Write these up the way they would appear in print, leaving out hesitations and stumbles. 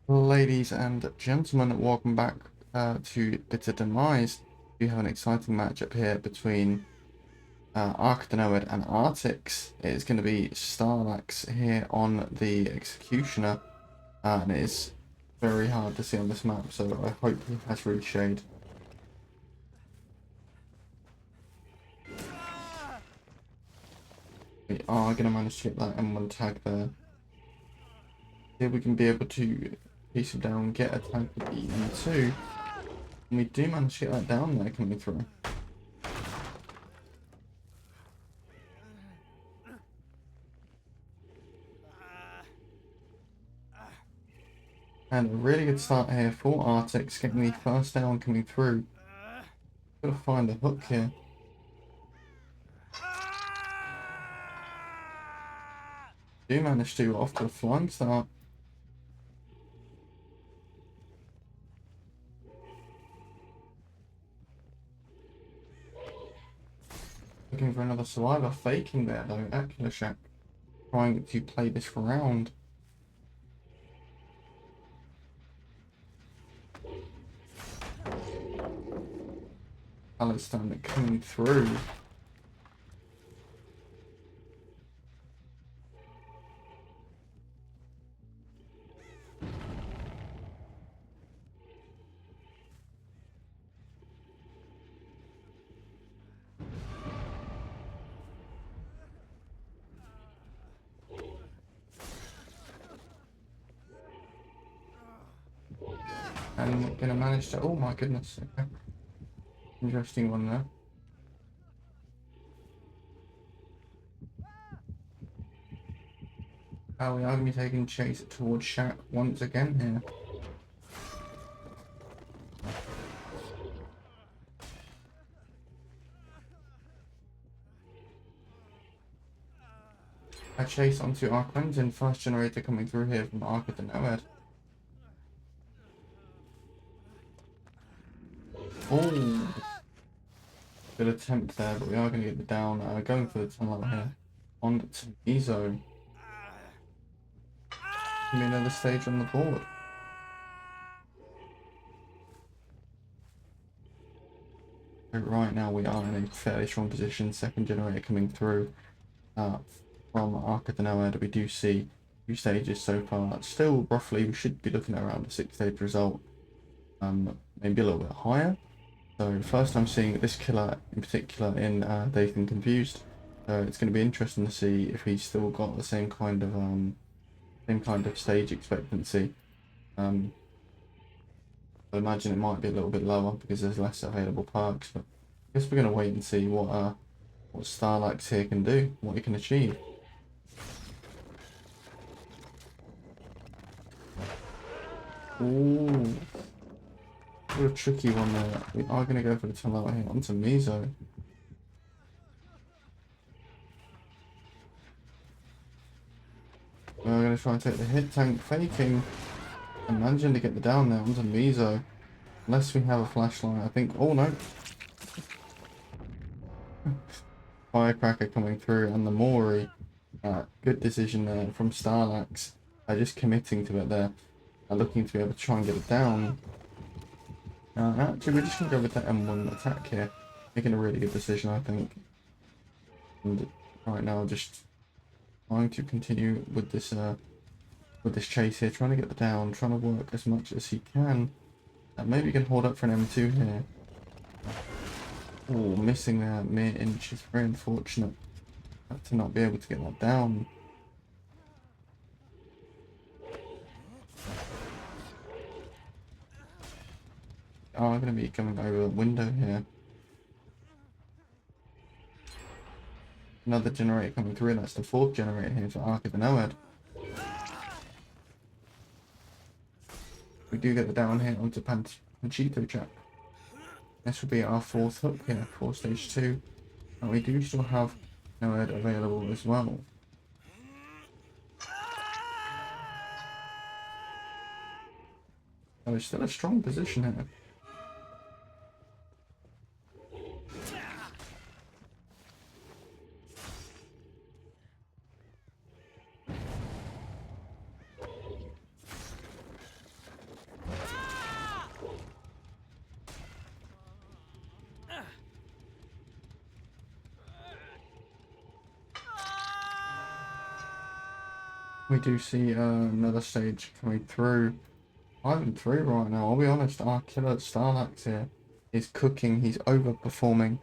Ladies and gentlemen, welcome back to Bitter Demise. We have an exciting matchup here between Arca Noed and Artix. It's going to be Starlax here on the Executioner, and it is very hard to see on this map, so I hope he has reshade. We are going to manage to get that M1 tag there. Here we can be able to piece him down, get a tag with the M2, and we do manage to get that down there coming through. And a really good start here for Artix, getting the first down coming through. Gotta find a hook here. Do manage to off to a flying start. Looking for another survivor, faking there though, Shack trying to play this round. Alistair coming through. And gonna manage to, oh my goodness, okay. Interesting one there. We are going to be taking chase towards Shaq once again here. A chase onto Arca and first generator coming through here from Arca to Noed. Oh, good attempt there, but we are going to get the down. Going for the tunnel here on to Ezo. Give me another stage on the board. But right now we are in a fairly strong position. Second generator coming through from Arca to Noed. We do see 2 stages so far. Still, roughly, we should be looking at around a 6-stage result. Maybe a little bit higher. So first I'm seeing this killer in particular in Dazed and Confused. It's going to be interesting to see if he's still got the same kind of stage expectancy. I imagine it might be a little bit lower because there's less available perks, but I guess we're going to wait and see what Starlax here can do, what he can achieve. Ooh. What a tricky one there. We are going to go for the tunnel out here onto Mizo. We're going to try and take the hit tank, faking and managing to get the down there onto Mizo. Unless we have a flashlight, I think. Oh no! Firecracker coming through and the Mori. Good decision there from Starlax. Just committing to it there. Looking to be able to try and get it down. Actually, we're just going to go with that M1 attack here. Making a really good decision, I think. And right now, just trying to continue with this chase here. Trying to get the down, trying to work as much as he can. Maybe he can hold up for an M2 here. Oh, missing that mere inch is very unfortunate. To not be able to get that down. I'm going to be coming over the window here. Another generator coming through. That's the 4th generator here for Arca the Noed. We do get the down here onto Panchito Chap. This will be our 4th hook here for stage 2. And we do still have Noed available as well. So it's still a strong position here. We do see another stage coming through. 5-3 right now. I'll be honest, our killer Starlax here is cooking. He's overperforming.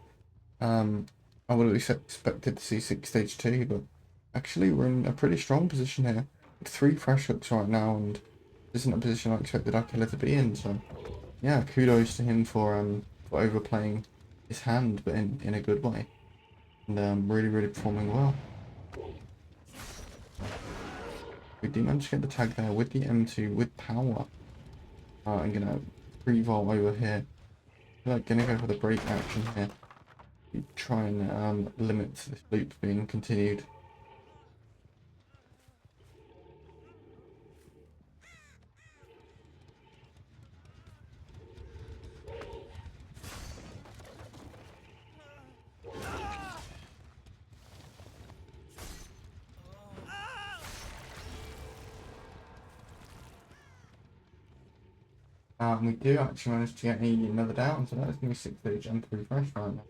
I would have expected to see 6 stage 2, but actually we're in a pretty strong position here. With 3 fresh hooks right now, and this isn't a position I expected our killer to be in. So yeah, kudos to him for overplaying his hand, but in a good way, and really performing well. We did manage to get the tag there with the M2 with power. I'm gonna pre-vault over here. I feel like gonna go for the break action here. Try and limit this loop being continued. We do actually manage to get another down, so that's going to be 6 stage and 3 fresh right now.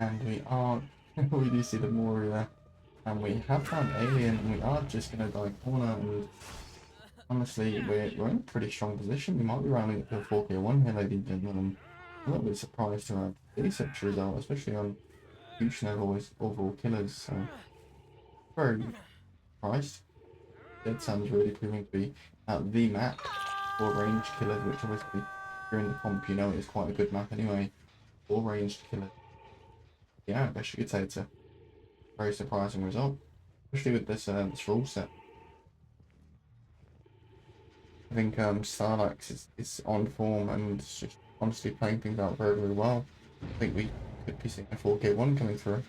And we are, we do see the Mori there. And we have found Alien, and we are just going to die corner, and honestly, we're in a pretty strong position. We might be rounding up to a 4k1 here, ladies and gentlemen. I'm a little bit surprised to have this such a result, especially on huge level with overall killers, so very surprised. Dead Sand's really proving to be the map for ranged killers, which obviously during the comp you know is quite a good map anyway. For ranged killers. Yeah, I guess you could say it's a very surprising result, especially with this rule set. I think Starlax is on form and is just honestly playing things out very well. I think we could be seeing a 4k1 coming through.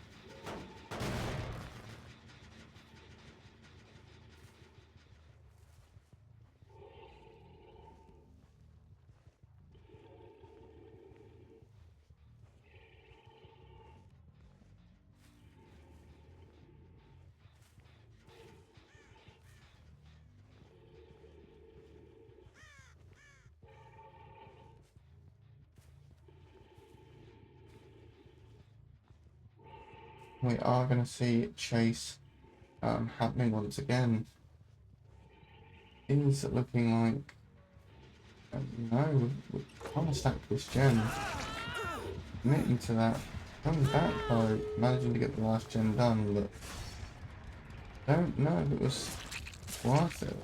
We are going to see chase happening once again. Is it looking like no, we're trying to stack this gen, committing to that, coming back though, managing to get the last gen done, but don't know if it was worth it.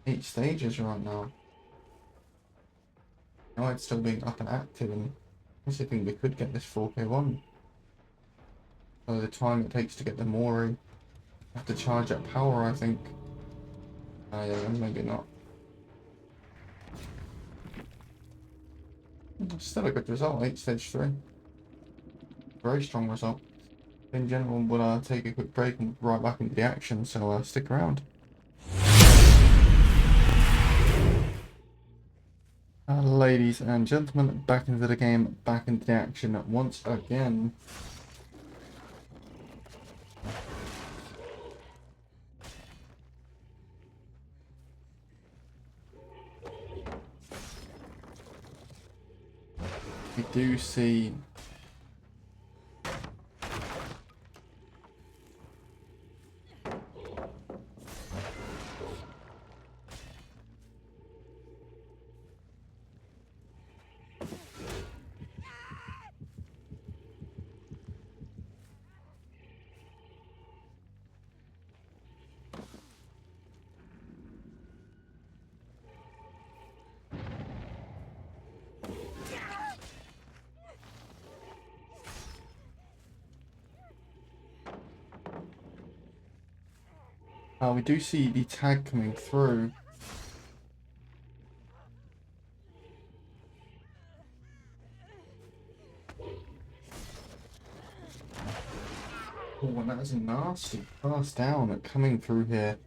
8 stages right now. Noed still being up and active, and I honestly think we could get this 4k1. So the time it takes to get the Mori, have to charge up power, I think. Yeah, maybe not. Still a good result, 8 stage 3. Very strong result. In general, we'll take a quick break and right back into the action, so stick around. Ladies and gentlemen, back into the game, back into the action once again. We do see we do see the tag coming through. Oh, and that is a nasty pass down coming through here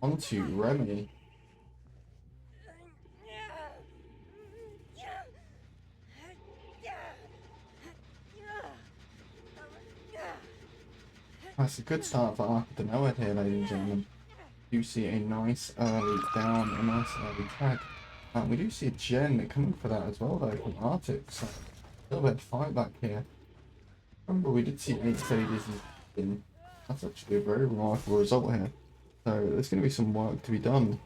onto Remy. That's a good start for Arca to Noed here, ladies and gentlemen. You see a nice early down, a nice early tag. We do see a gen coming for that as well, though, from Artix. So a little bit of fight back here. Remember, we did see 8 stages in. That's actually a very remarkable result here. So there's going to be some work to be done.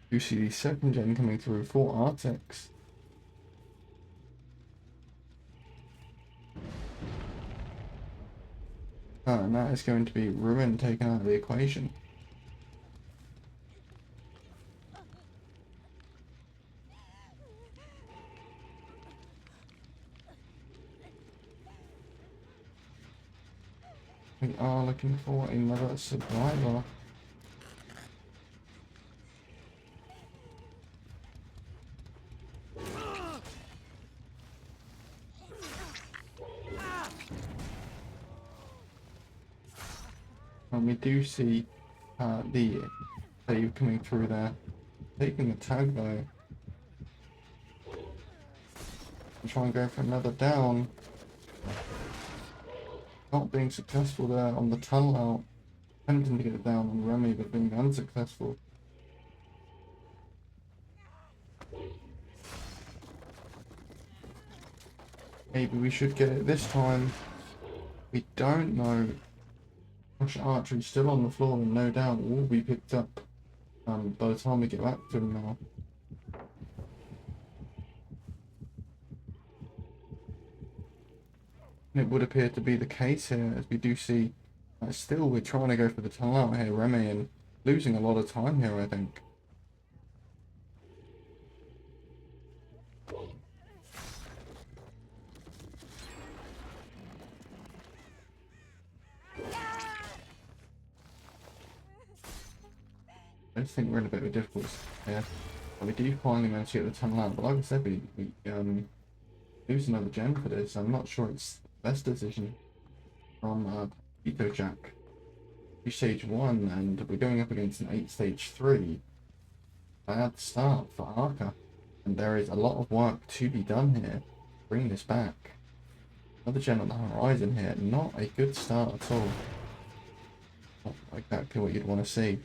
You see the second gen coming through for Artix. And that is going to be Ruin taken out of the equation. We are looking for another survivor. And we do see the save coming through there, taking the tag though. I'm trying to go for another down. Not being successful there on the tunnel out. Attempting to get it down on Remy, but being unsuccessful. Maybe we should get it this time. We don't know. Gosh, Archery still on the floor and no doubt will be picked up by the time we get back to him now. And it would appear to be the case here, as we do see still we're trying to go for the tunnel out here, Remy, and losing a lot of time here, I think. I just think we're in a bit of a difficult here. We do finally manage to get the tunnel out, but like I said, we lose another gem for this. I'm not sure it's the best decision from Eco Jack. Stage 1, and we're going up against an 8 stage 3. Bad start for Arca, and there is a lot of work to be done here. Bring this back. Another gem on the horizon here. Not a good start at all. Not exactly what you'd want to see.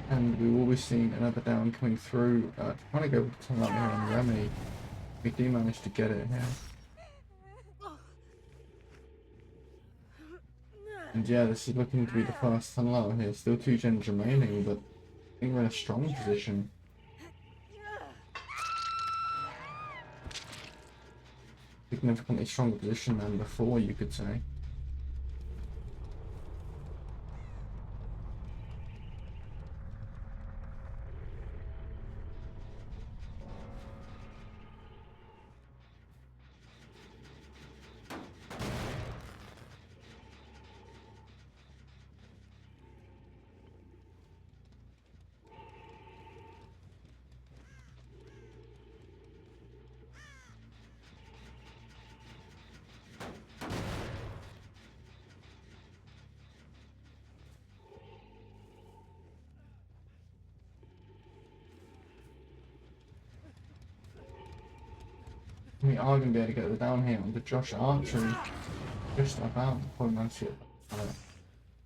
And we will be seeing another down coming through. Trying to go with the tunnel out here on Remy. We do manage to get it here. And yeah, this is looking to be the first tunnel out here. Still 2 gens remaining, but I think we're in a strong position. Significantly stronger position than before, you could say. We are going to be able to get the down here onto Josh Archery. Just about the point once you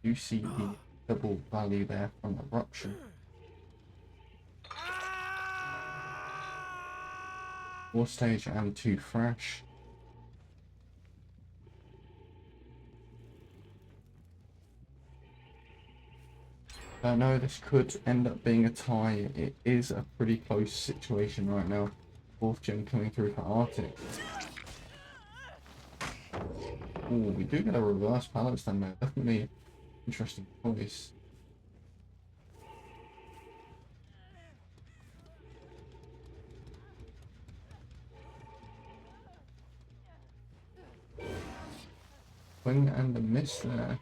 you see the double value there from Eruption. 4 stage and 2 fresh. No, this could end up being a tie. It is a pretty close situation right now. Fourth gen coming through for Artix. Oh, we do get a reverse balance then there. Definitely interesting choice. Swing and a miss there.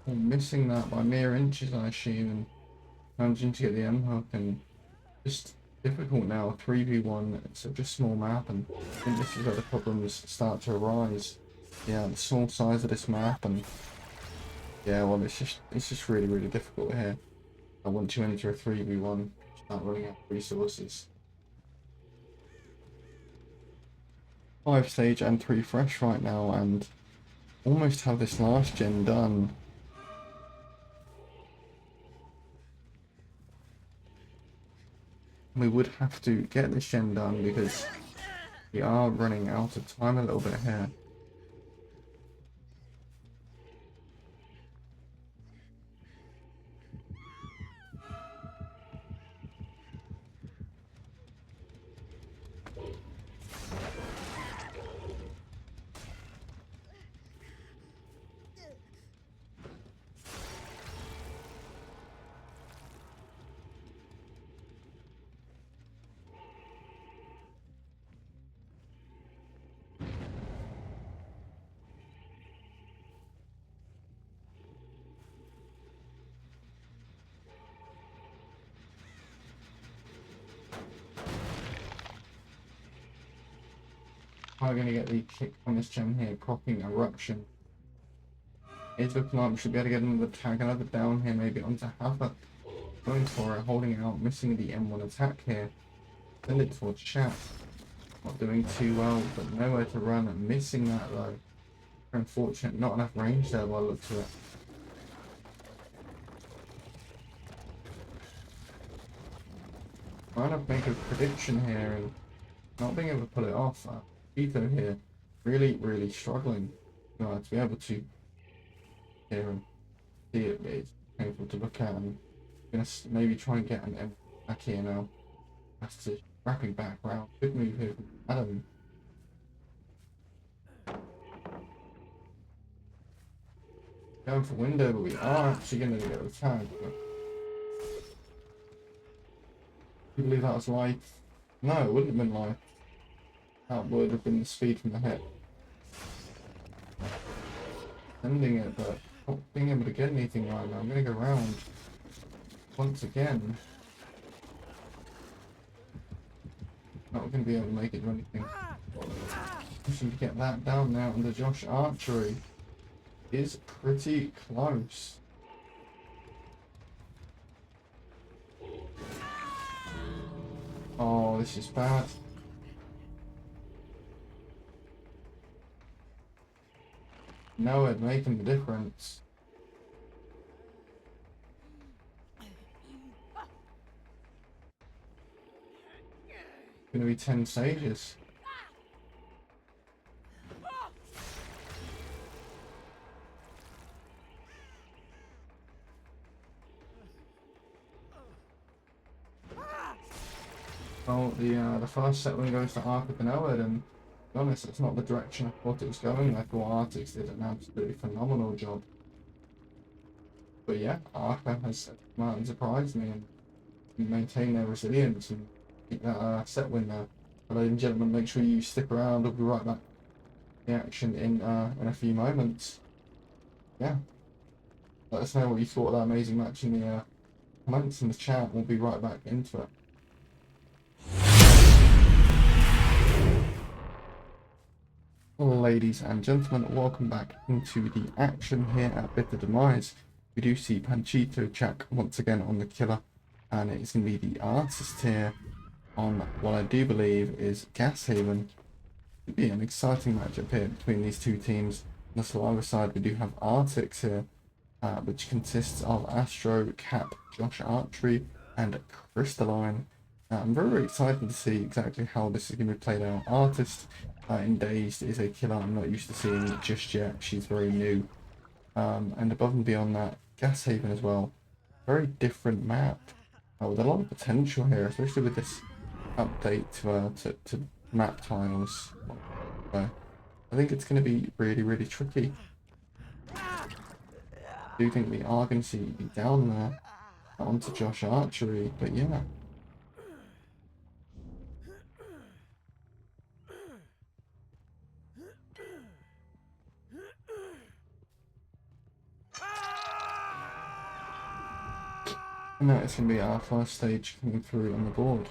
Oh, missing that by mere inches, I assume, and managing to get the M hook, and just difficult now. 3v1, it's such a small map, and I think this is where the problems start to arise. Yeah, the small size of this map, and yeah, well, it's just really difficult here. Once you enter a 3v1, start running out of resources. 5 stage and 3 fresh right now, and almost have this last gen done. We would have to get this gen done because we are running out of time a little bit here. We're going to get the kick on this gem here, propping Eruption. It's looking like we should be able to get another tag, another down here, maybe onto Havoc. Going for it, holding out, missing the M1 attack here. Send it towards chat. Not doing too well, but nowhere to run. Missing that though. Unfortunate, not enough range there by the looks of it. Trying to make a prediction here and not being able to pull it off. Vito here, really struggling to be able to hear and see it. It's painful to look at. I'm gonna maybe try and get an M back here now. That's to wrapping back round. Good move here from Adam. Going for window, but we are actually gonna get the tag. But you believe that was live? No, it wouldn't have been live. That would have been the speed from the hit. Sending it, but not being able to get anything right now. I'm going to go round once again. Not going to be able to make it do anything. Pushing to get that down now under Josh Archery is pretty close. Oh, this is bad. Noed making the difference. Gonna be 10 stages. Well, the first set win goes to Arca and Noed, and to be honest, it's not the direction I thought it was going. I thought Artix did an absolutely phenomenal job. But yeah, Arca has come out and surprised me and maintained their resilience and keep that set win there. But ladies and gentlemen, make sure you stick around. We'll be right back to the action in a few moments. Yeah. Let us know what you thought of that amazing match in the comments in the chat. We'll be right back into it. Ladies and gentlemen, welcome back into the action here at Bitter Demise. We do see Panchito Chak once again on the killer, and it's going to be the artist here on what I do believe is Gas Haven. It'll be an exciting matchup here between these two teams. On the Saliva side, we do have Artix here, which consists of Astro, Cap, Josh Archery, and Crystalline. I'm very excited to see exactly how this is going to be played out. Artist in Dazed is a killer I'm not used to seeing just yet. She's very new. And above and beyond that, Gas Haven as well. Very different map with a lot of potential here, especially with this update to map tiles. So I think it's going to be really, really tricky. I do think we are going to see down there onto Josh Archery, but yeah. And now it's going to be our first stage coming through on the board.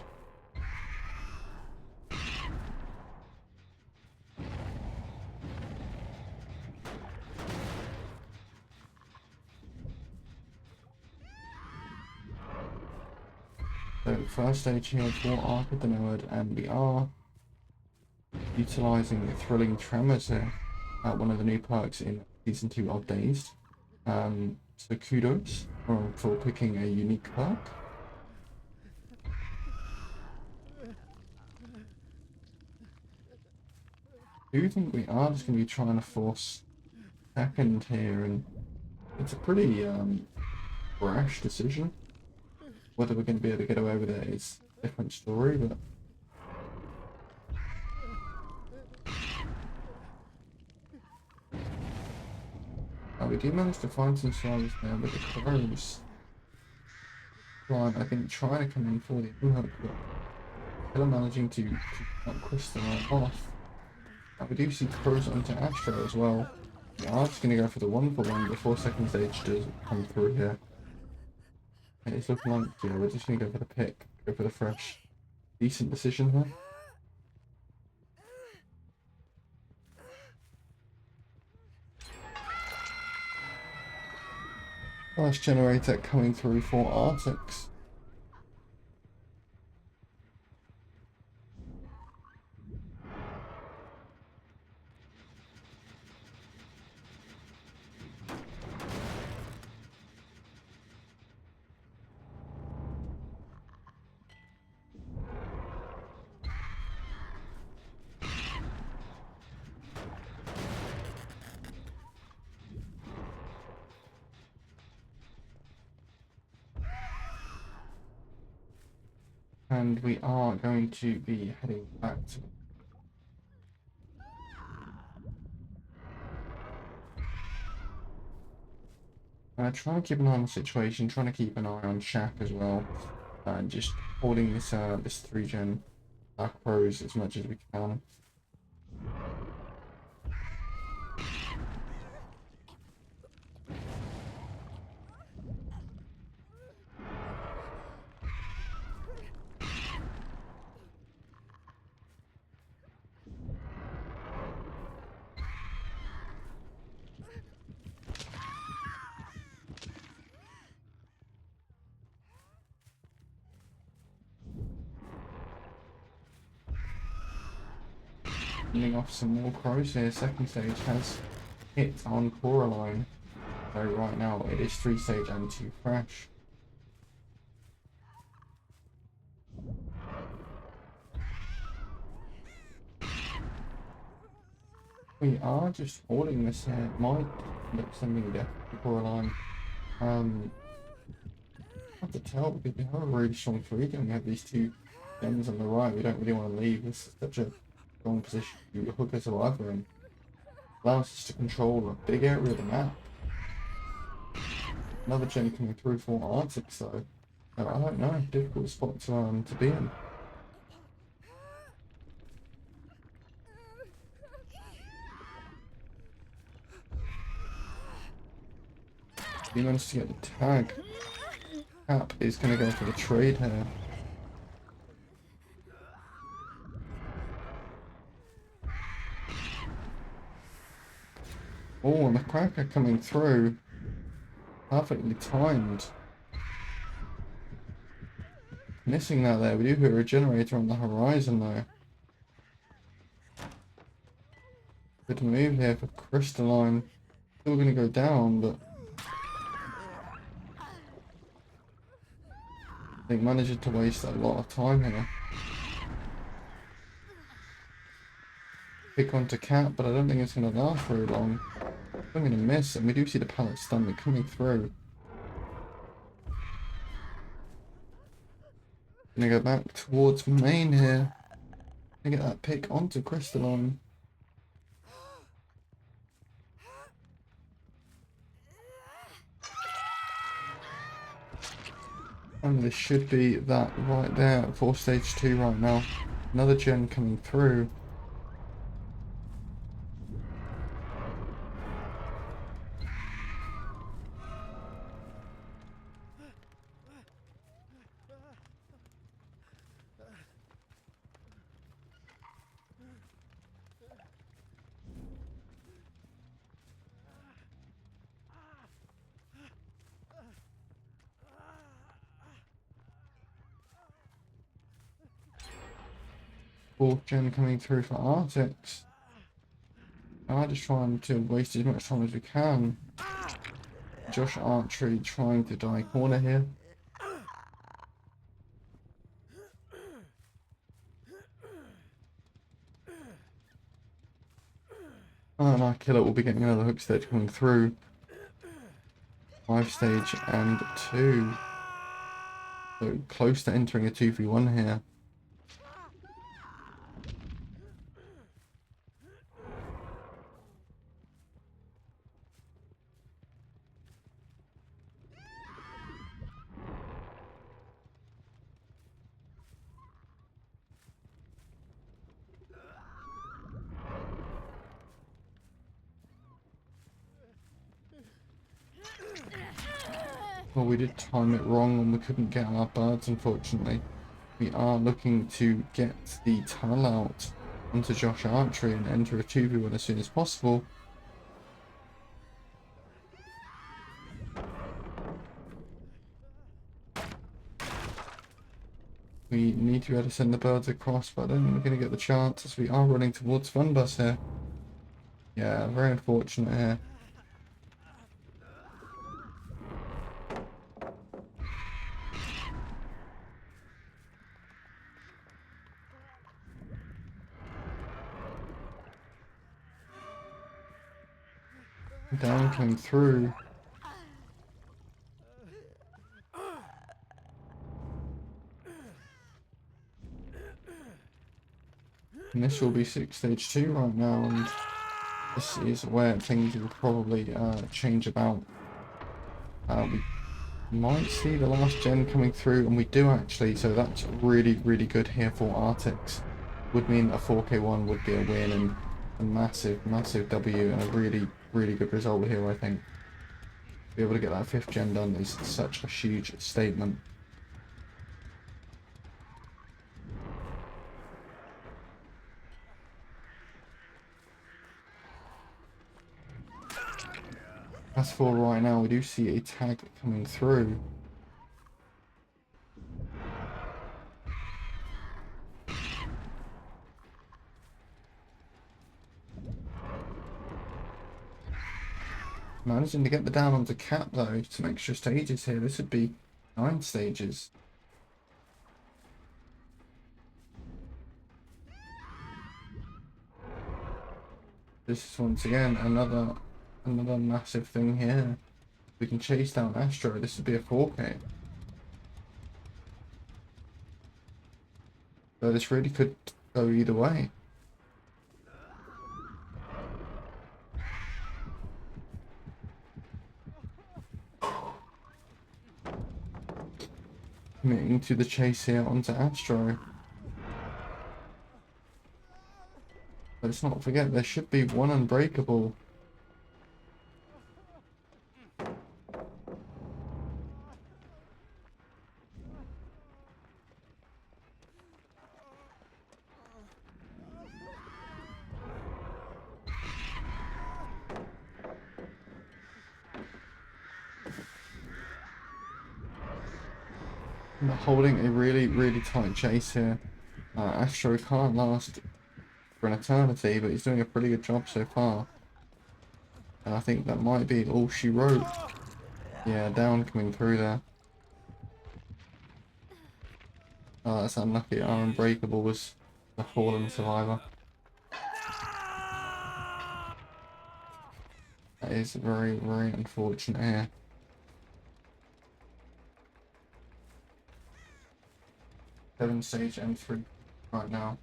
So first stage here for Arca the Noed, and we are utilising Thrilling Tremors here, one of the new perks in Season 2 of Dazed. So kudos for picking a unique perk. I do think we are just going to be trying to force second here, and it's a pretty brash decision. Whether we're going to be able to get away with it is a different story, but we do manage to find some survivors there with the crows. Right, I think trying to come in for the unhook, but still managing to knock Crystalline off. And we do see crows onto Astro as well. We are just going to go for the 1-for-1 before second stage does come through here. And it's looking like, yeah, we're just going to go for the pick, go for the fresh. Decent decision there. First generator coming through for Artix. And we are going to be heading back to trying to keep an eye on the situation, trying to keep an eye on Shaq as well, and just holding this this 3-gen Dark Pros as much as we can. Ending off some more crows here. Second stage has hit on Coraline. So right now it is 3 stage and 2 fresh. We are just holding this here. It might end up sending death to Coraline. Hard to tell because we have a really strong 3-gen. We have these 2 gems on the right. We don't really want to leave. This is such a strong position to hook us alive and allows us to control a big area of the map. Another gem coming through for Artix though. I don't know, difficult spot to be in. He managed to get the tag. Cap is going to go for the trade here. Oh, and the Cracker coming through. Perfectly timed. Missing that there. We do hit a regenerator on the horizon though. Good move here for Crystalline. Still going to go down, but They managed to waste a lot of time here. Pick onto Cat, but I don't think it's going to last very long. I'm going to miss, and we do see the pallet stun coming through. Gonna go back towards main here. Gonna get that pick onto Crystalline. And this should be that right there for stage 2 right now. Another gen coming through. Fourth gen coming through for Artix. I'm just trying to waste as much time as we can. Josh Archery trying to die corner here. And our killer will be getting another hook stage coming through. 5 stage and 2. So close to entering a 2v1 here. Well, we did time it wrong and we couldn't get our birds, unfortunately. We are looking to get the tunnel out onto Josh Archery and enter a 2v1 as soon as possible. We need to be able to send the birds across, but I don't think we're going to get the chance as we are running towards Fun Bus here. Yeah, very unfortunate here. Down coming through. And this will be stage 2 right now, and this is where things will probably change about. We might see the last gen coming through, and we do actually, so that's really good here for Artix. Would mean a 4k1 would be a win and a massive W, and a really good result here, I think. To be able to get that 5th gen done is such a huge statement. As for right now, we do see a tag coming through. Managing to get the down onto Cap though, some extra stages here. This would be 9 stages. This is once again another massive thing here. We can chase down Astro. This would be a 4k. So this really could go either way. Committing to the chase here onto Astro. Let's not forget there should be one unbreakable. Holding a really tight chase here. Astro can't last for an eternity, but he's doing a pretty good job so far. And I think that might be all she wrote. Yeah, down coming through there. Oh, that's unlucky. Our Unbreakable was the fallen survivor. That is very, very unfortunate here. Seven stage M3 right now.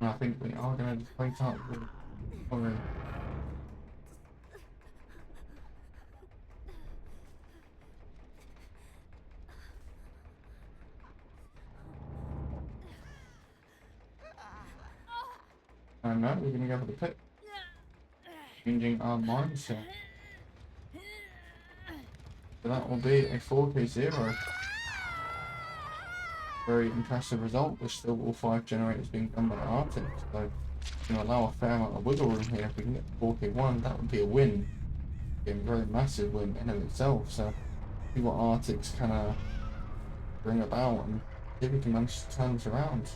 And I think we are going to just wait out with Ori. And now we're going to go for the pit. Changing our mindset. So that will be a 4K0. Very impressive result. There's still all 5 generators being done by Artix. So it's going to allow a fair amount of wiggle room here. If we can get 4K1, that would be a win. A very massive win in of itself. So see what Artix can bring about and see if we can manage to turn this around.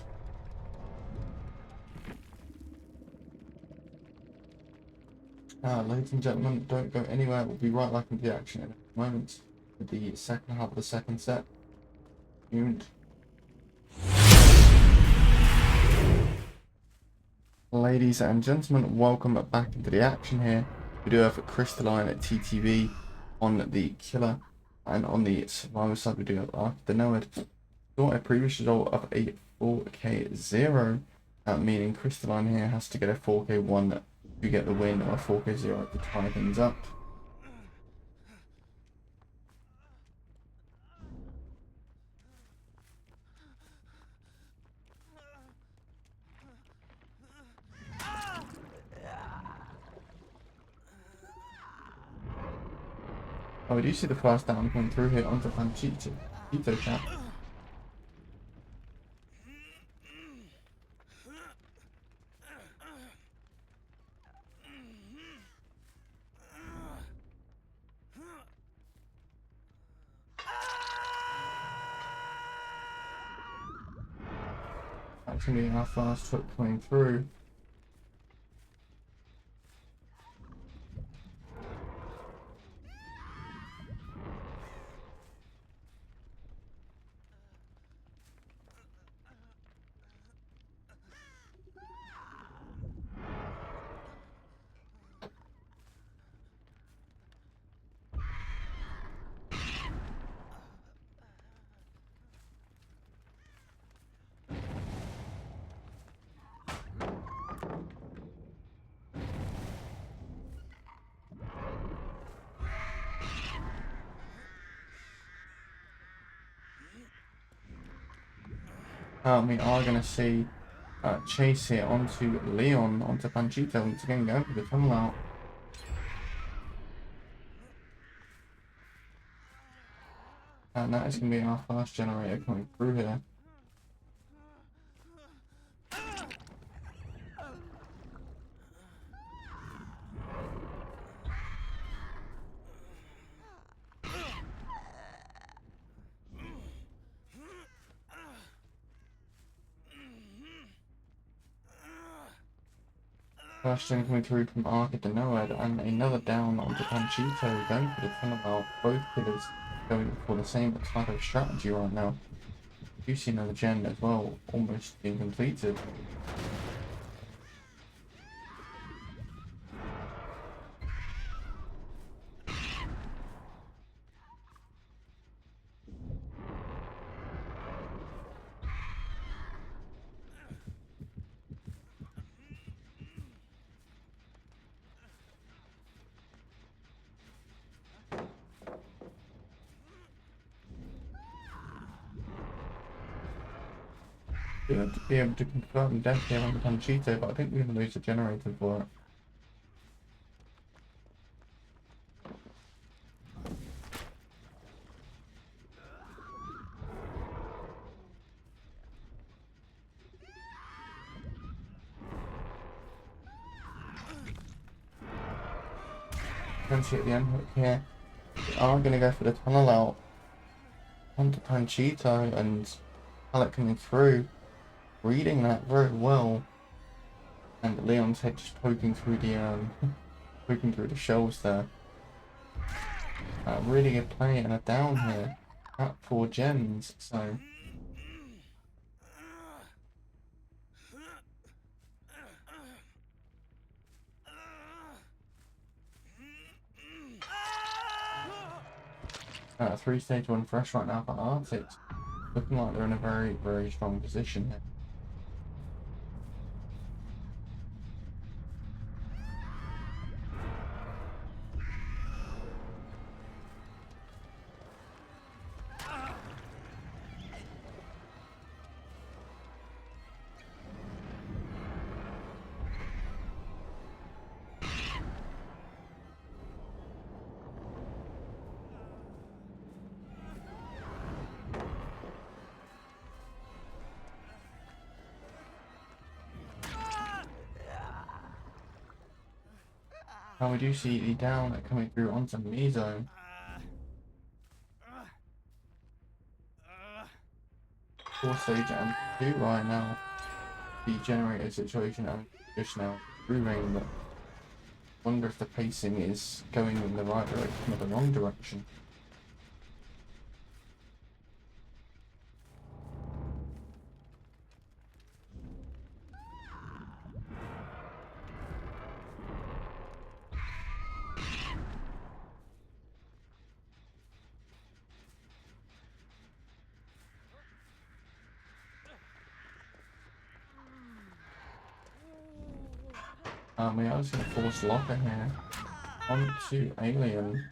Ladies and gentlemen, don't go anywhere. We'll be right back into the action in a moment with the second half of the second set. Tuned. Ladies and gentlemen, welcome back into the action here. We do have Crystalline at TTV on the Killer, and on the Survivor side we do have Arca the Noed. Saw a previous result of a 4K0, meaning Crystalline here has to get a 4K1 to get the win, or a 4K0 to tie things up. Oh, we do see the first down coming through here onto Panchito chat. That's going to be our first hook coming through. We are going to see Chase here onto Leon, onto Panchito, once again going for the tunnel out. And that is going to be our first generator coming through here. First thing coming through from Arca to Noed, and another down onto Panchito, going for the tunnel out. Both killers going for the same type of strategy right now. You see another gen as well, almost being completed. Good to be able to confirm death here on the Panchito, but I think we're going to lose the generator for it. Potentially at the end hook here. We are going to go for the tunnel out onto Panchito, and Alec coming through, reading that very well. And Leon's head just poking through the poking through the shelves there. Really good play and a down here at 4 gens, so a 3-stage 1 fresh right now for Artix. Looking like they're in a very, very strong position here. Now we do see the down coming through onto Mizo. 4-stage and 2 right now. The generator situation I'm just now improving, but I wonder if the pacing is going in the right direction or the wrong direction. We are just going to force locker here onto Alien.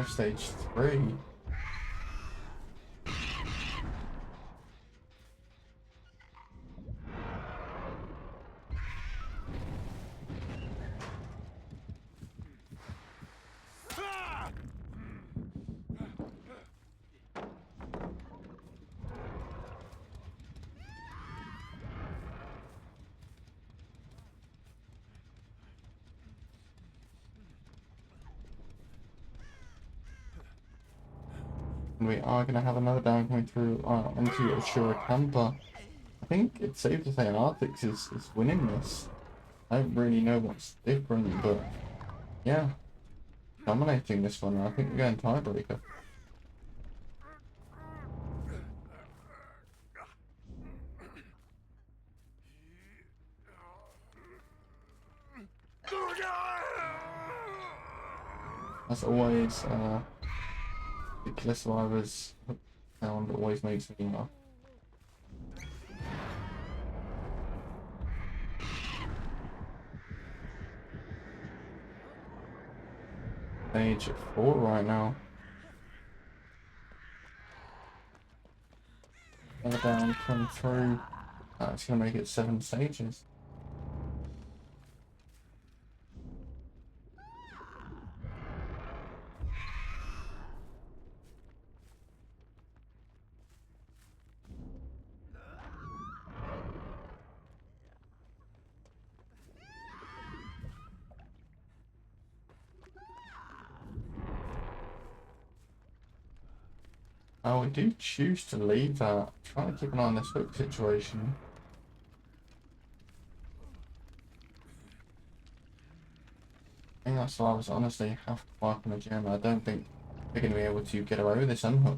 Stage 3. And we are going to have another down coming through into Ashura Camper. I think it's safe to say Artix is winning this. I don't really know what's different, but yeah, dominating this one. I think we're going tiebreaker. As always, the Killer Survivors sound always makes me laugh. Stage 4 right now. Another down come through. It's going to make it 7 stages. We do choose to leave that. Trying to keep an eye on this hook situation. I think that's why I was honestly have to work on the gym. I don't think they're going to be able to get away with this unhook.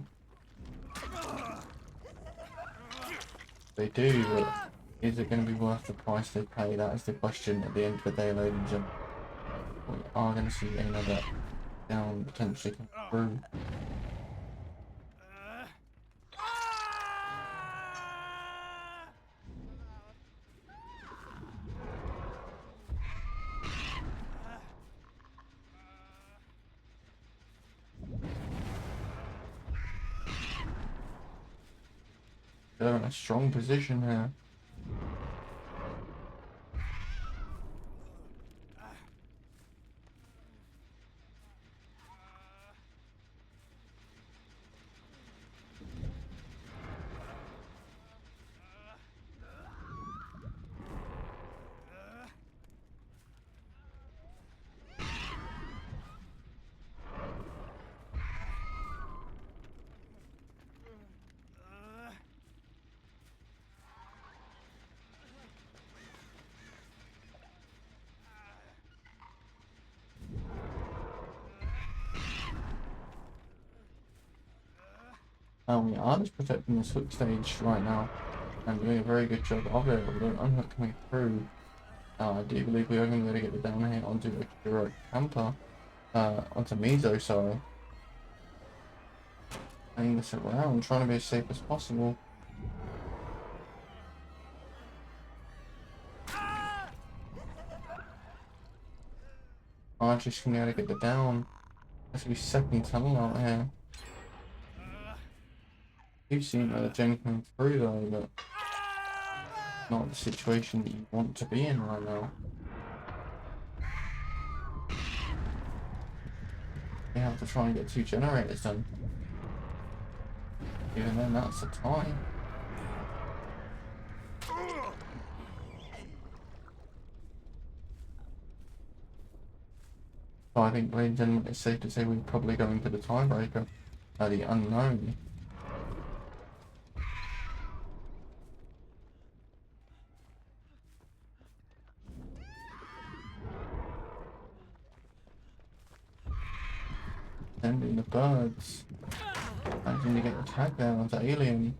They do, but is it going to be worth the price they pay? That is the question at the end of the day, ladies and gentlemen. We are going to see another down potentially come through. they're in a strong position here. We are just protecting this hook stage right now and doing a very good job of it. With an unhook coming through. I do believe we are going to be able to get the down here onto the heroic camper, onto Mizo, sorry. Playing this around, trying to be as safe as possible. Artix can be able to get the down. That's going to be second tunnel out here. You've seen the gen coming through though, but not the situation that you want to be in right now. You have to try and get 2 generators done. Even then, that's a tie. So I think, ladies and gentlemen, it's safe to say we're probably going to the tiebreaker, the unknown. Sending the birds. Managing to get the tag down onto Alien.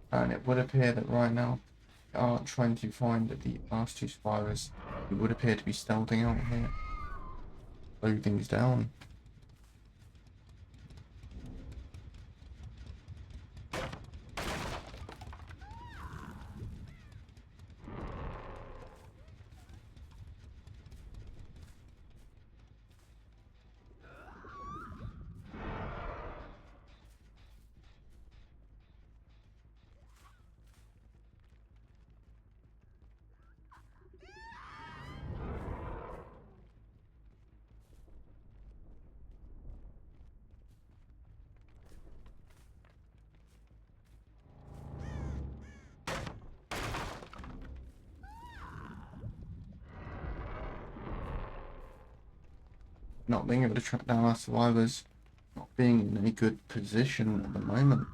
And it would appear that right now we are trying to find the last 2 survivors who would appear to be stealthing out here. Slow things down. Not being able to track down our survivors, not being in a good position at the moment.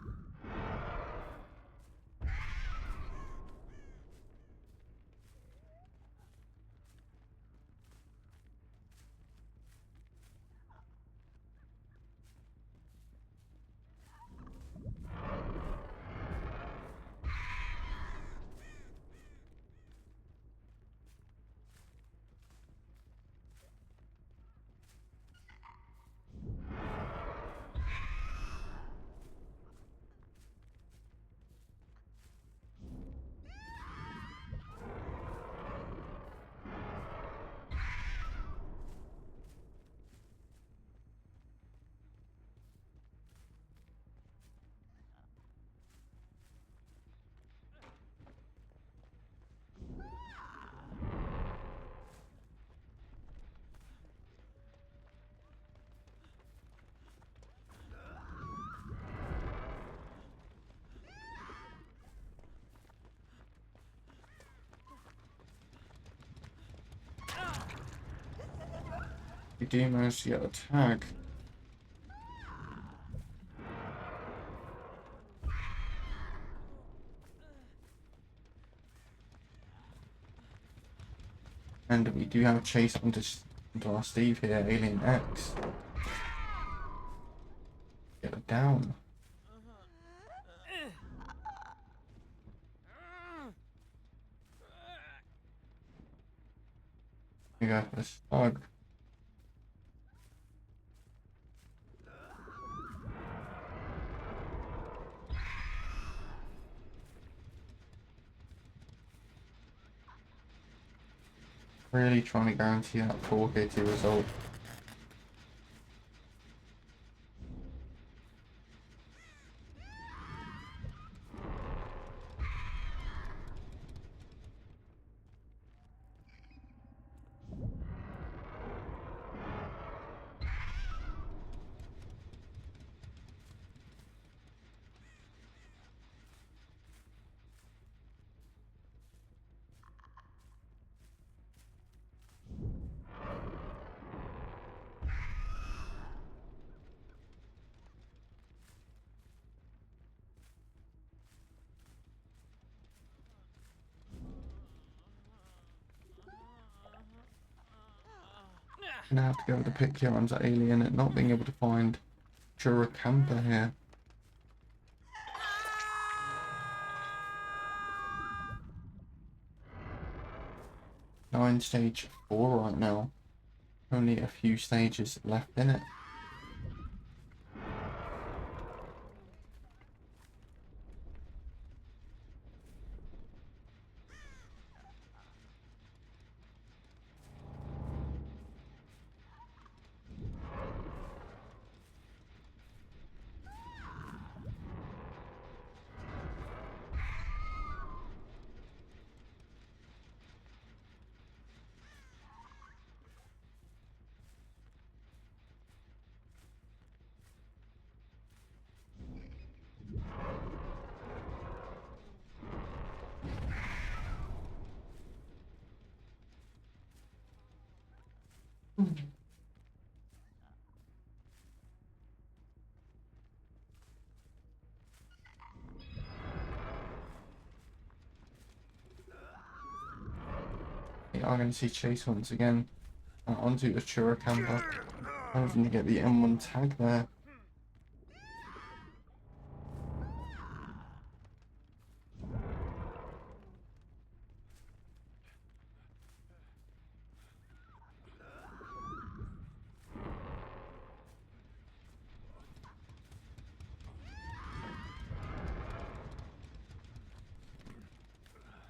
We do manage to get a tag. And we do have a chase onto our Steve here, Alien X. Get it down. We go for the slug. Really trying to guarantee that 4K2 result. Gonna have to go with the pick here onto Alien and not being able to find Churacampa here. 9 stage 4 right now. Only a few stages left in it. We are going to see Chase once again onto the Churacampa. Hoping to get the M1 tag there.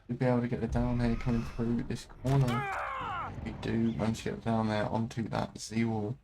We'll be able to get the down here coming through this corner. We do once you get down there onto that Z wall.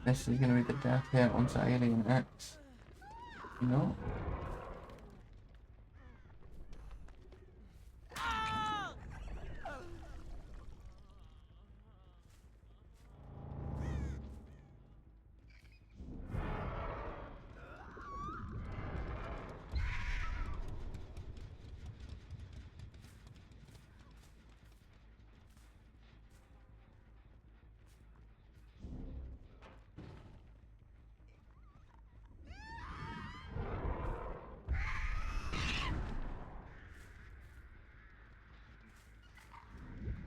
This is going to be the death hit onto Alien X. No.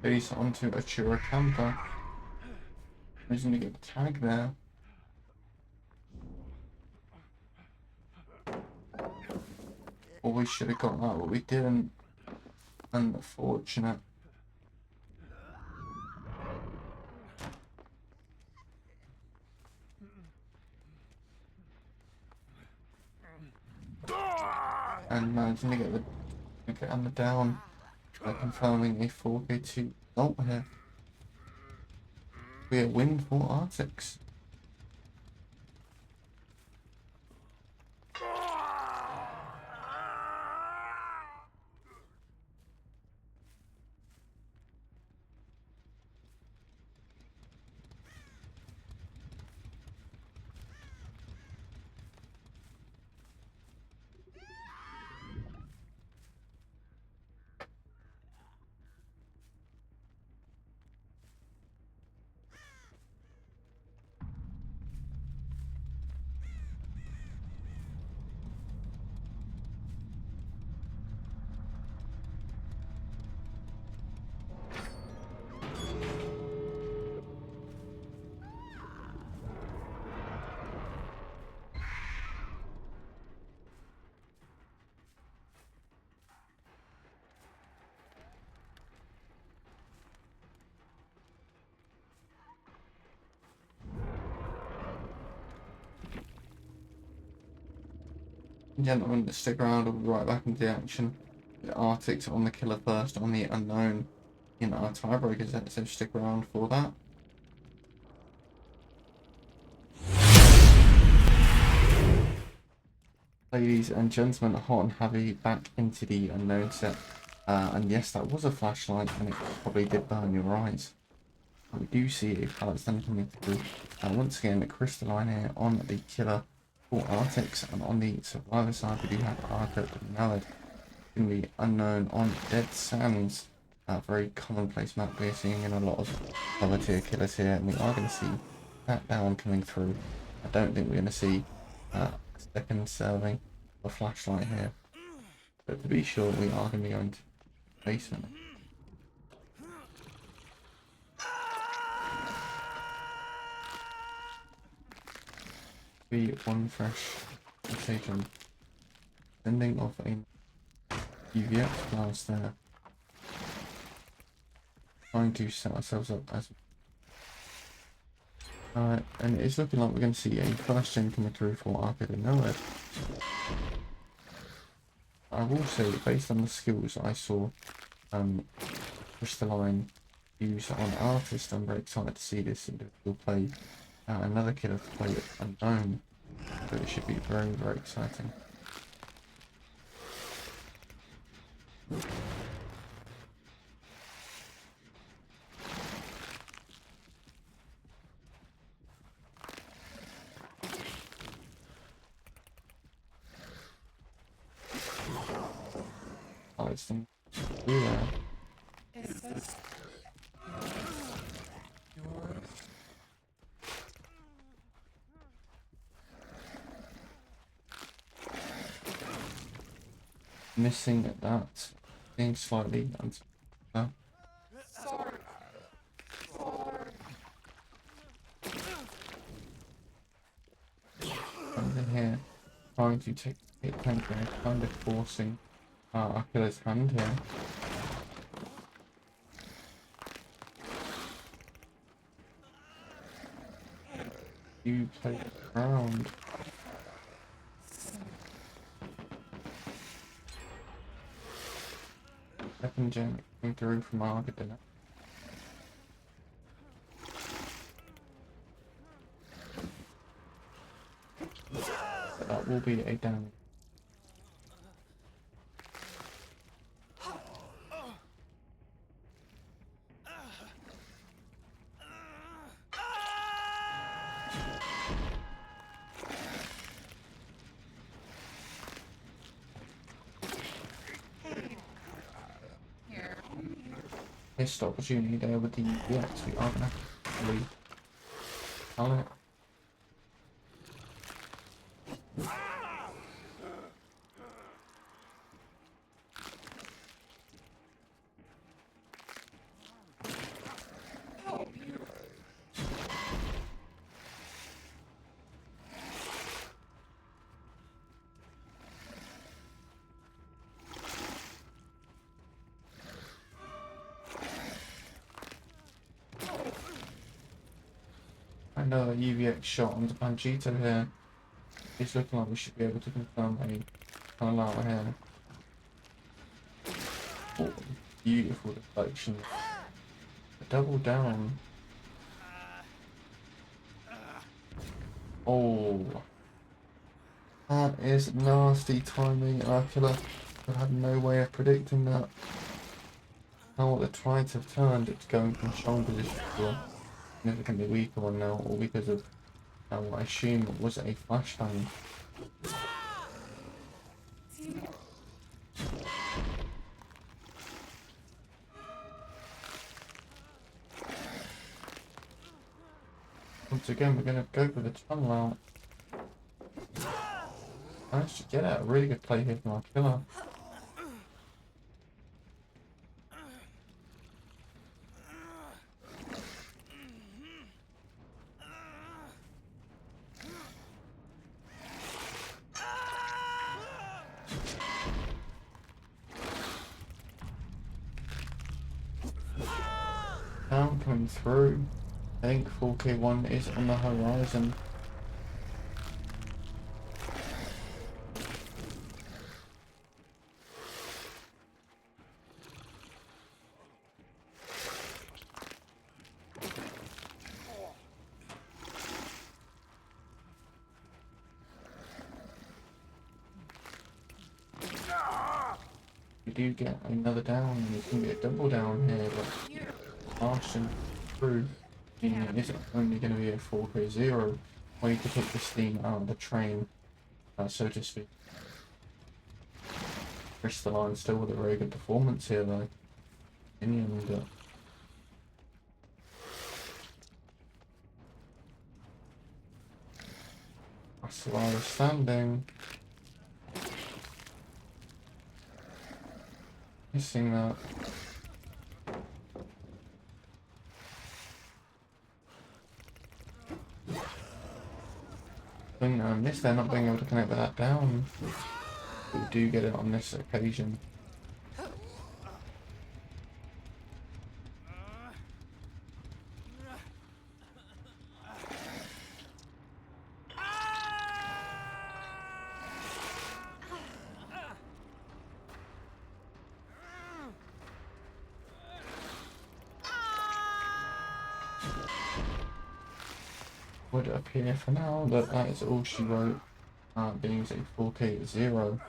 Base onto a Churacampa. He's going to get the tag there. Or we should have got that, but we didn't. Unfortunate. and managing to get the down, confirming a 4k2 result here. Be a win for Artix. Gentlemen, stick around, we'll be right back into the action. The Artix on the killer first on the unknown in our tiebreakers, so stick around for that. Ladies and gentlemen, hot and heavy back into the unknown set. And yes, that was a flashlight and it probably did burn your eyes. We do see a pallet stand coming through. Once again, crystalline here on the killer for Artix, and on the survivor side we do have Arca and Noed. In the unknown on Dead Sands, a very commonplace map we're seeing in a lot of lower tier killers here, and we are going to see that down coming through. I don't think we're going to see a second serving of a flashlight here, but to be sure we are going to be going to the basement. Be one fresh occasion. Sending off a UVX blast there. Trying to set ourselves up as and it's looking like we're going to see a first gen coming through for Arca and Noed. I will say, based on the skills I saw crystalline use on Artist, I'm very excited to see this individual play another killer to play unknown, so it should be very, very exciting. Oh, it's them through there. Missing at that, being slightly under here, trying to take it tank there, kind of forcing our killer's hand here. You play around. Second gen coming through from Arca. But that will be a down. Missed opportunity there with the UVX. We are going to have to leave. Pallet. Another UVX shot onto Panchito here. It's looking like we should be able to confirm a tunnel out here. Oh, beautiful deflection. Double down. Oh, that is nasty timing, Arca. I had no way of predicting that. Now the tides have turned, it's going from strong position to a significantly weaker one now, all because of what I assume was a flashbang. Once again, we're going to go for the tunnel out. Managed to get out a really good play here from our killer. Down coming through. I think 4K1 is on the horizon. We do get another down, and we can get a double down here, but Martian through. Meaning is it only going to be a 4K0, or you could take the steam out of the train, so to speak. Crystalline still with a very good performance here though. And Asalara standing. Missing that. I missed there not being able to connect with that down. We do get it on this occasion. Would appear for now that that is all she wrote, being a 4K0.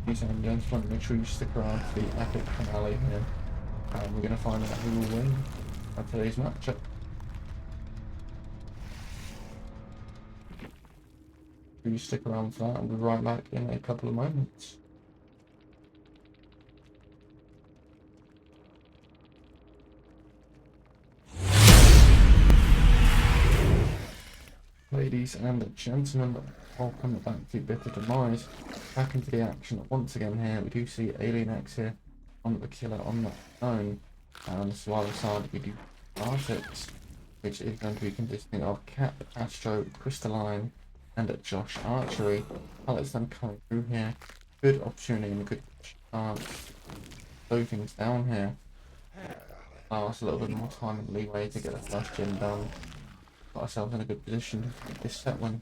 Ladies and gentlemen, make sure you stick around for the epic finale here. We're going to find out who will win at today's matchup. You stick around for that, and we'll be right back in a couple of moments. Ladies and gentlemen, welcome back to Bitter Demise. Back into the action once again here. We do see Alien X here on the killer on the own. And this is the other side we do Artix, which is going to be consisting of Cap, Astro, Crystalline, and at Josh Archery. Let's then come through here. Good opportunity and a good chance. Slow things down here. Allow us a little bit more time and leeway to get the first gen done. Got ourselves in a good position to get this set one.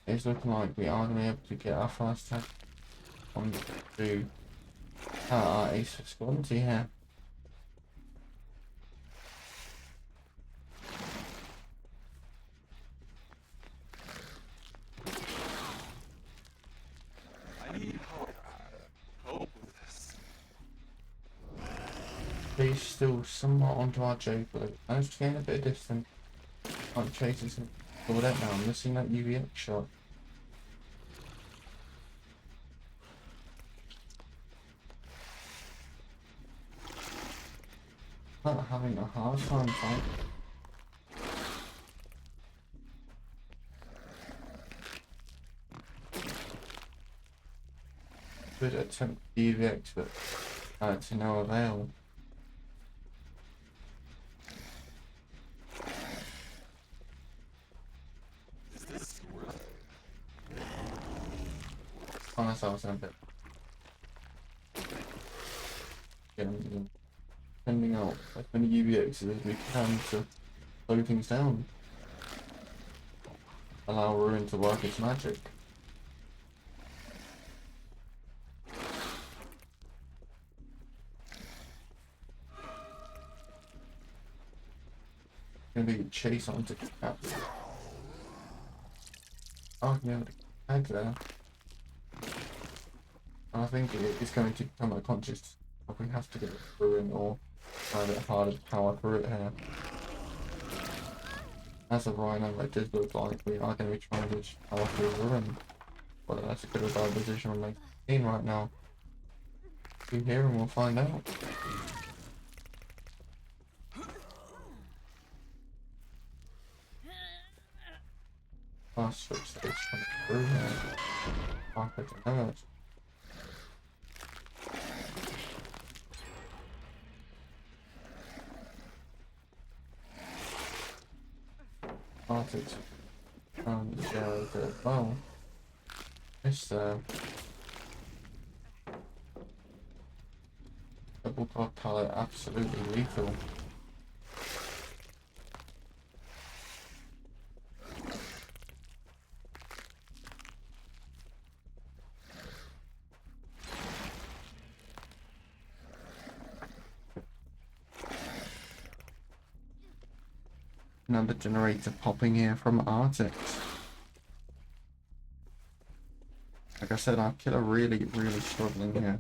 It's looking like we are going to be able to get our first tag on to our ace for Squanty here. I need help with this. He's still somewhat onto our J, but managed to gain a bit of distance. Can't chase us and pull that now. Missing that UVX shot. Not having a hard time fighting. Good attempt UVX, but to no avail. find ourselves in a bit. Again, sending out as many UVXs as we can to slow things down. Allow Ruin to work its magic. Gonna be a chase onto Cap. Oh, yeah, the tag there. And I think it's going to become a conscious. We have to get it Ruin or find it harder to power through it here. As of right now, it does look like we are going to be trying to power through Ruin. Whether that's a good or bad position remains seen right now. Be here and we'll find out. Fast switch stage coming through here. Arca to Noed. Artix Dazed as well. This double card palette absolutely lethal. Another generator popping here from Artix. Like I said, our killer really struggling here.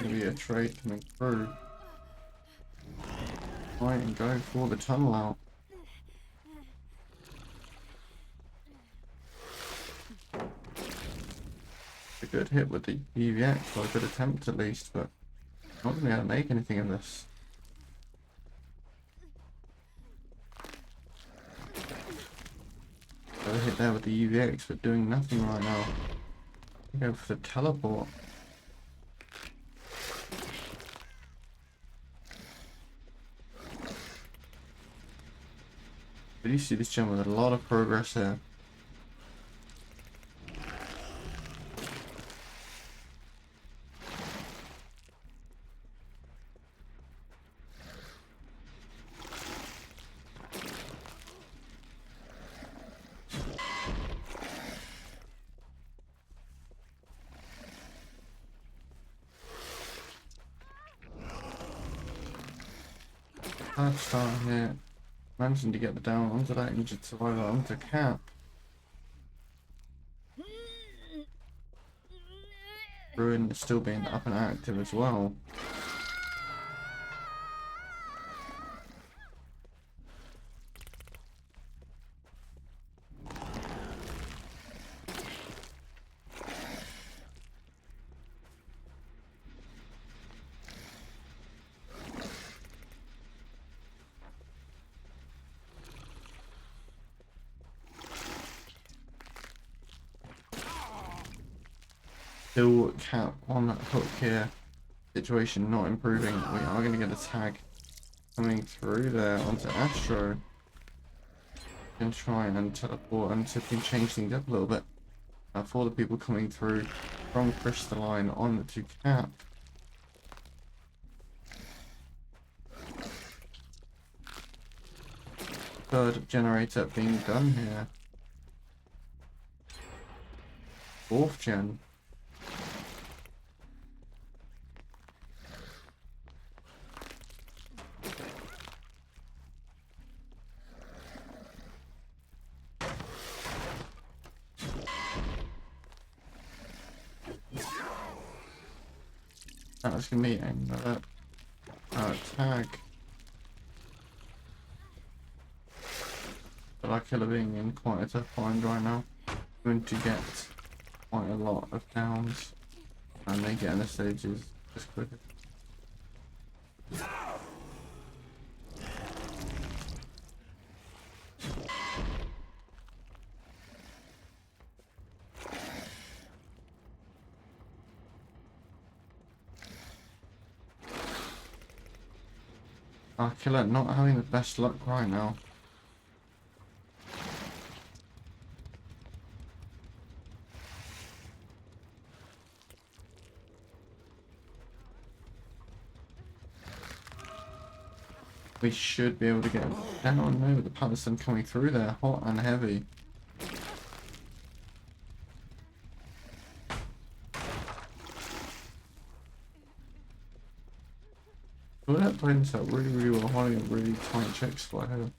Gonna be a trade coming through. Right, and go for the tunnel out. A good hit with the EVX, or a good attempt at least, but not gonna be able to make anything of this. Got a hit there with the EVX, but doing nothing right now. Go for the teleport. But you see this gem with a lot of progress here. Hard start here. Managing to get the down onto that injured survivor onto Cap. Ruin still being up and active as well. Still Cap on that hook here. Situation not improving. We are going to get a tag coming through there onto Astro. And try and teleport and see if we can change things up a little bit. For the people coming through from Crystalline on to Cap. Third generator being done here. Fourth gen. That's gonna be another tag. But our killer being in quite a tough bind right now. Going to get quite a lot of downs. And they get in the stages just quicker. Our killer not having the best luck right now. We should be able to get him down there with the Patterson coming through there, hot and heavy. Well, that plays out really, really well, holding a really tight check spot here.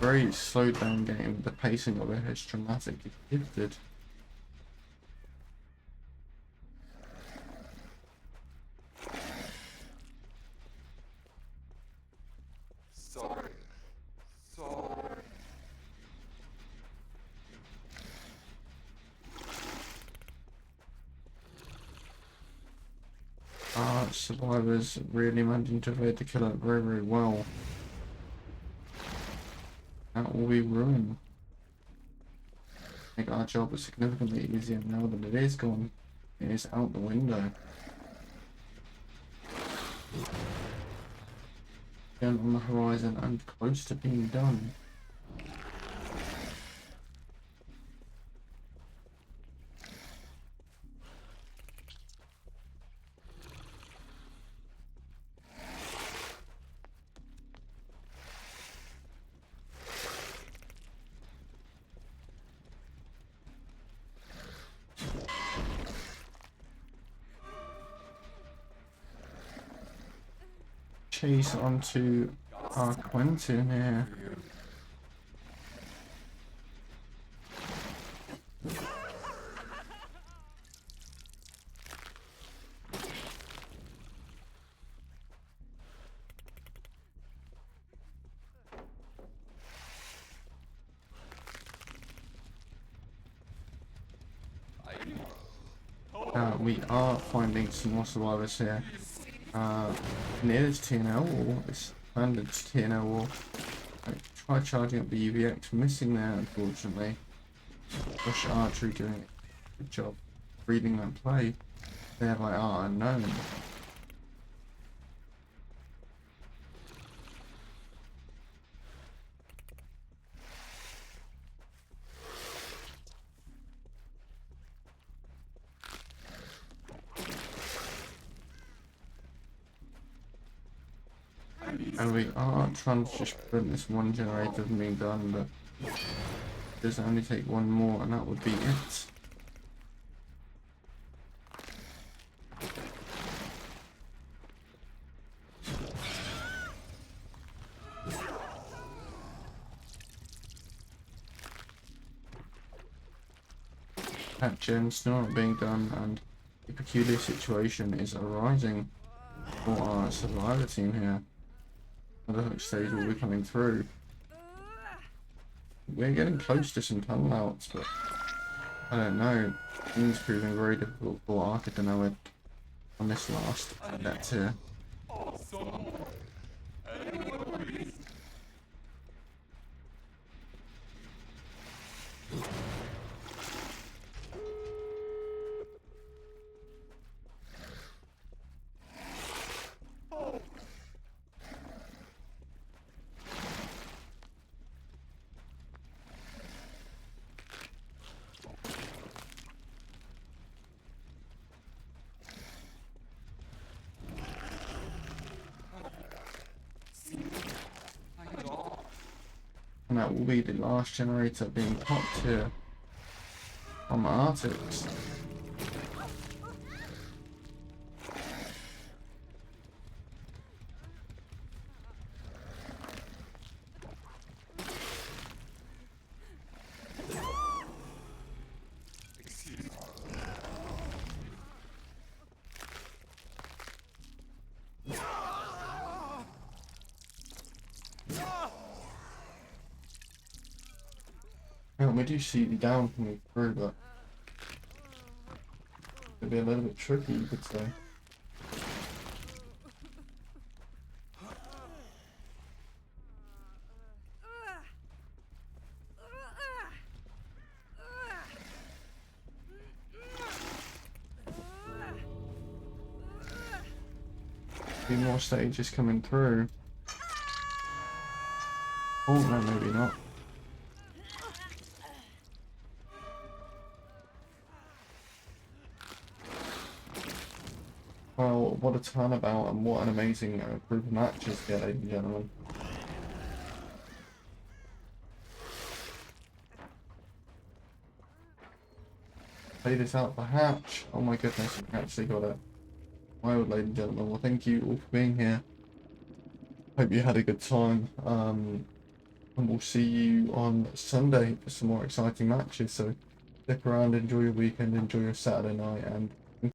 Very slowed down game, the pacing of it is dramatically shifted. Sorry. Survivors really managing to evade the killer very, very well. That will be ruined. Make our job significantly easier now that it is gone. It is out the window. Again on the horizon and close to being done. Chase onto our Quentin here. We are finding some more survivors here. Near this TNL wall, this bandaged TNL wall. Try charging up the UVX, missing there unfortunately. Rush Archery doing a good job reading that play. Thereby are unknown. And we are trying to just prevent this one generator from being done, but it does only take one more and that would be it. That gen's still not being done and a peculiar situation is arising for our survivor team here. Another hook stage will be coming through. We're getting close to some tunnel outs, but I don't know. Things proving very difficult for Arca to know it on this last adept here. And that will be the last generator being popped here from Artix. And we do see the down coming through, but it'll be a little bit tricky, you could say. Be more stages coming through. Oh no, maybe not. Well, what a turnabout and what an amazing group of matches here, ladies and gentlemen. Play this out for Hatch. Oh my goodness, we actually got it. My ladies and gentlemen, well thank you all for being here. Hope you had a good time. And we'll see you on Sunday for some more exciting matches. So stick around, enjoy your weekend, enjoy your Saturday night, and